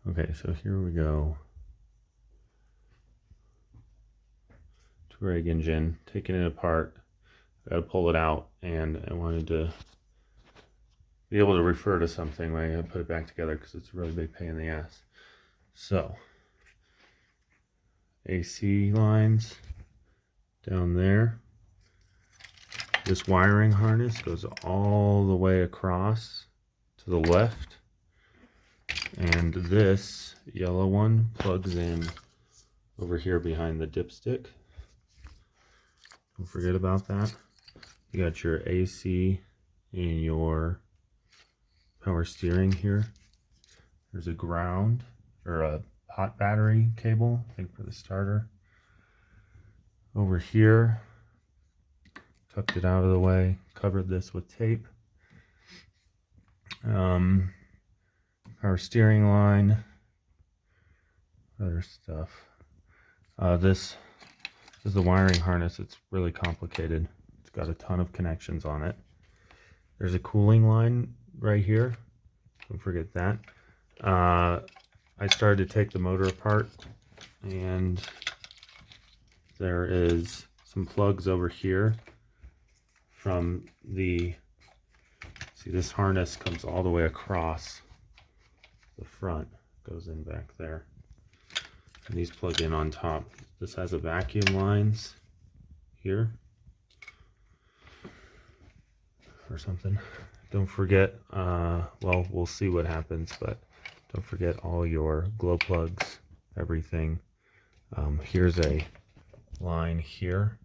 Okay, so here we go. Touareg engine, taking it apart. I gotta pull it out, and I wanted to be able to refer to something when I put it back together because it's a really big pain in the ass. So, AC lines down there. This wiring harness goes all the way across to the left. And this yellow one plugs in over here behind the dipstick. Don't forget about that. You got your AC and your power steering here. There's a ground or a hot battery cable, I think for the starter. Over here, tucked it out of the way, covered this with tape. Power steering line, other stuff. This is the wiring harness. It's really complicated. It's got a ton of connections on it. There's a cooling line right here. Don't forget that. I started to take the motor apart, and there is some plugs over here from the, see, this harness comes all the way across the front, goes in back there, and these plug in on top. This has a vacuum lines here or something. Don't forget, well, we'll see what happens, but don't forget all your glow plugs, everything. Here's a line here.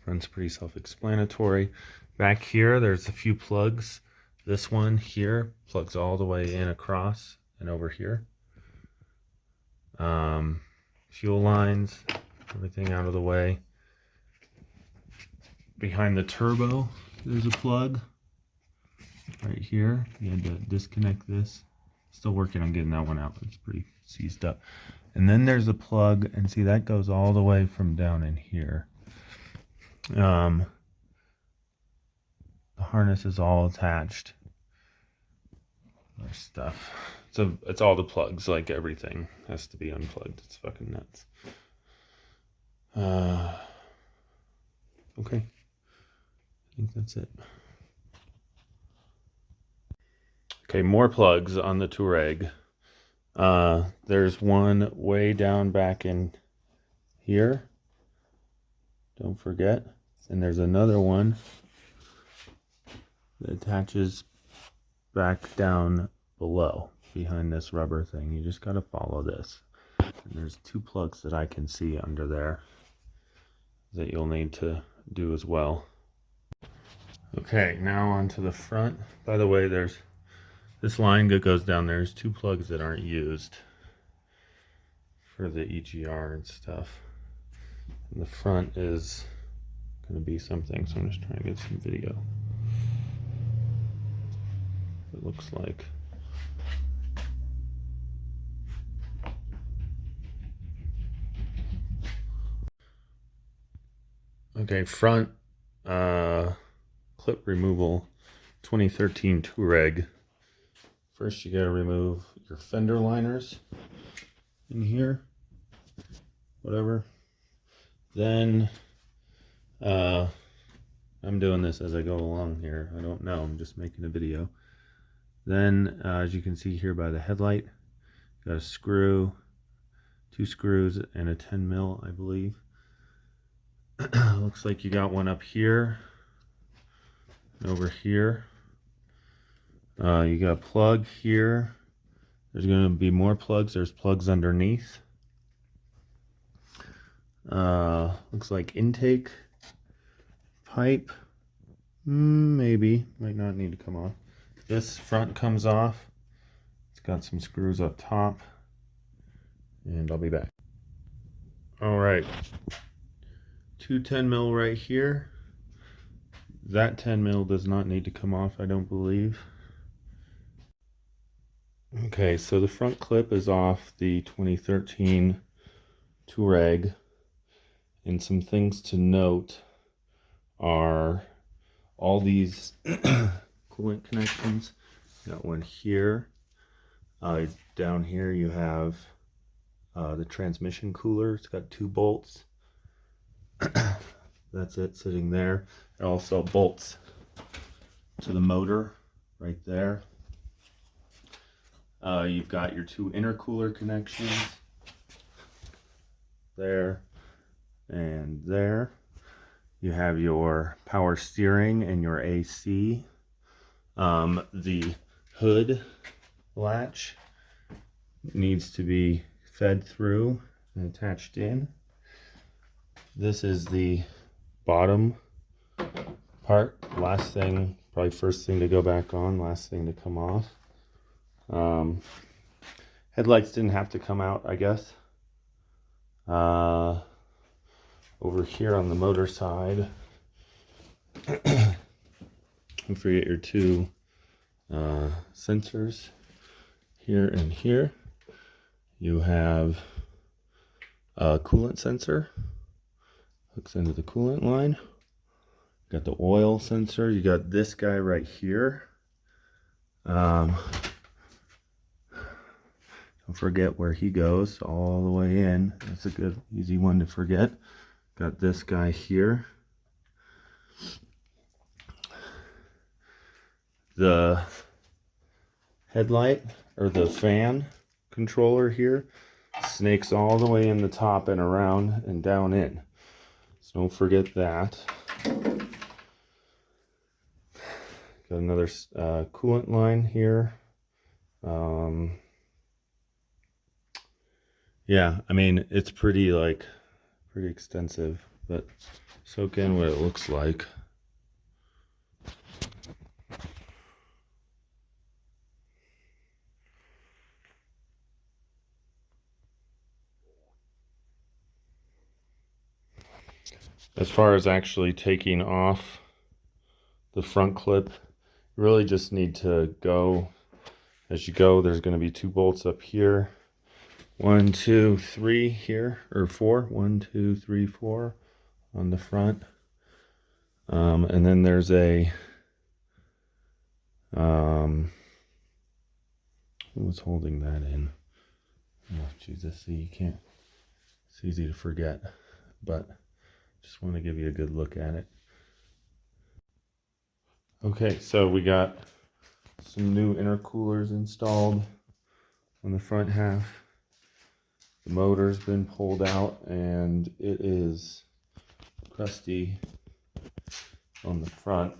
Front's pretty self-explanatory. Back here, there's a few plugs. This one here plugs all the way in across and over here. Fuel lines, everything out of the way. Behind the turbo, there's a plug right here. You had to disconnect this. Still working on getting that one out. It's pretty seized up. And then there's a plug, and see, that goes all the way from down in here. The harness is all attached. There's stuff. So it's all the plugs, like everything has to be unplugged. It's fucking nuts. Okay. I think that's it. Okay, more plugs on the Touareg. There's one way down back in here. Don't forget. And there's another one that attaches back down below behind this rubber thing. You just got to follow this. And there's two plugs that I can see under there that you'll need to do as well. Okay, now onto the front. By the way, there's this line that goes down there. There's two plugs that aren't used for the EGR and stuff. And the front is going to be something, so I'm just trying to get some video. It looks like. Okay, front clip removal, 2013 Touareg. First you gotta remove your fender liners in here, whatever. Then I'm doing this as I go along here. I don't know, I'm just making a video. Then as you can see here by the headlight, you got a screw, two screws, and a 10 mil, I believe. Looks like you got one up here and over here. You got a plug here. There's going to be more plugs. There's plugs underneath. Looks like intake pipe. Maybe. Might not need to come off. This front comes off. It's got some screws up top. And I'll be back. Alright. Two 10 mil right here. That 10 mil does not need to come off, I don't believe. Okay, so the front clip is off the 2013 Touareg, and some things to note are all these coolant connections. Got one here. Down here you have the transmission cooler. It's got 2 bolts. That's it sitting there. It also bolts to the motor right there. You've got your 2 intercooler connections there and there. You have your power steering and your AC. The hood latch needs to be fed through and attached in. This is the bottom part. Last thing, probably first thing to go back on, last thing to come off. Headlights didn't have to come out, I guess. Over here on the motor side, don't forget your 2 sensors here and here. You have a coolant sensor, hooks into the coolant line. Got the oil sensor. You got this guy right here. Don't forget where he goes, all the way in. That's a good, easy one to forget. Got this guy here. The headlight, or the fan controller here, snakes all the way in the top and around and down in. So don't forget that. Got another coolant line here. Yeah, I mean, it's pretty extensive, but soak in what it looks like. As far as actually taking off the front clip, you really just need to go, as you go, there's going to be 2 bolts up here. 1, 2, 3 here, or 4. 1, 2, 3, 4 on the front. And then there's a, what's holding that in? Oh, Jesus, see, you can't, it's easy to forget, but just want to give you a good look at it. Okay, so we got some new intercoolers installed on the front half. The motor's been pulled out and it is crusty on the front.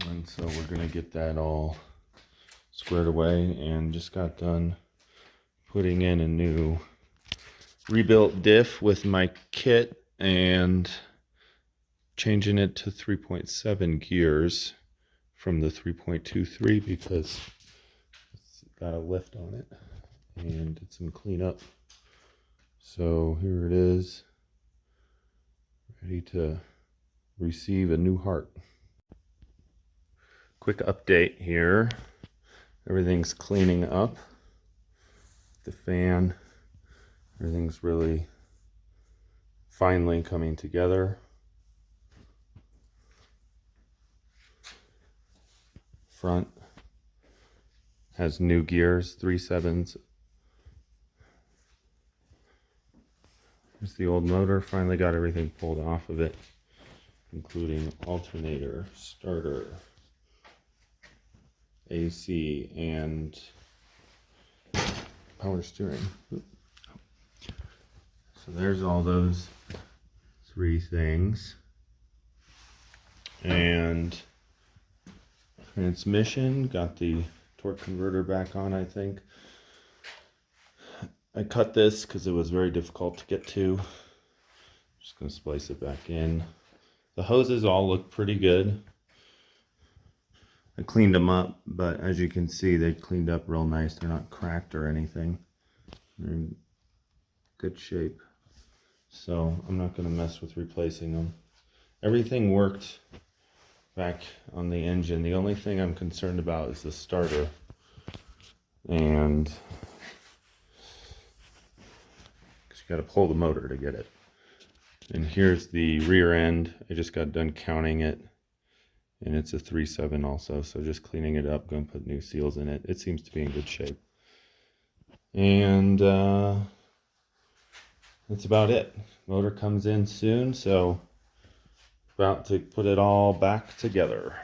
And so we're going to get that all squared away, and just got done putting in a new rebuilt diff with my kit and changing it to 3.7 gears from the 3.23 because it's got a lift on it and did some cleanup. So here it is, ready to receive a new heart. Quick update here. Everything's cleaning up. The fan, everything's really finally coming together. Front has new gears, 3/7. Here's the old motor. Finally got everything pulled off of it, including alternator, starter, AC, and power steering. So there's all those 3 things. And transmission, got the torque converter back on, I think. I cut this because it was very difficult to get to. Just going to splice it back in. The hoses all look pretty good. I cleaned them up, but as you can see, they cleaned up real nice. They're not cracked or anything. They're in good shape. So I'm not going to mess with replacing them. Everything worked back on the engine. The only thing I'm concerned about is the starter. And because you got to pull the motor to get it. And here's the rear end. I just got done counting it. And it's a 3.7 also, so just cleaning it up, going to put new seals in it. It seems to be in good shape. And that's about it. Motor comes in soon, so about to put it all back together.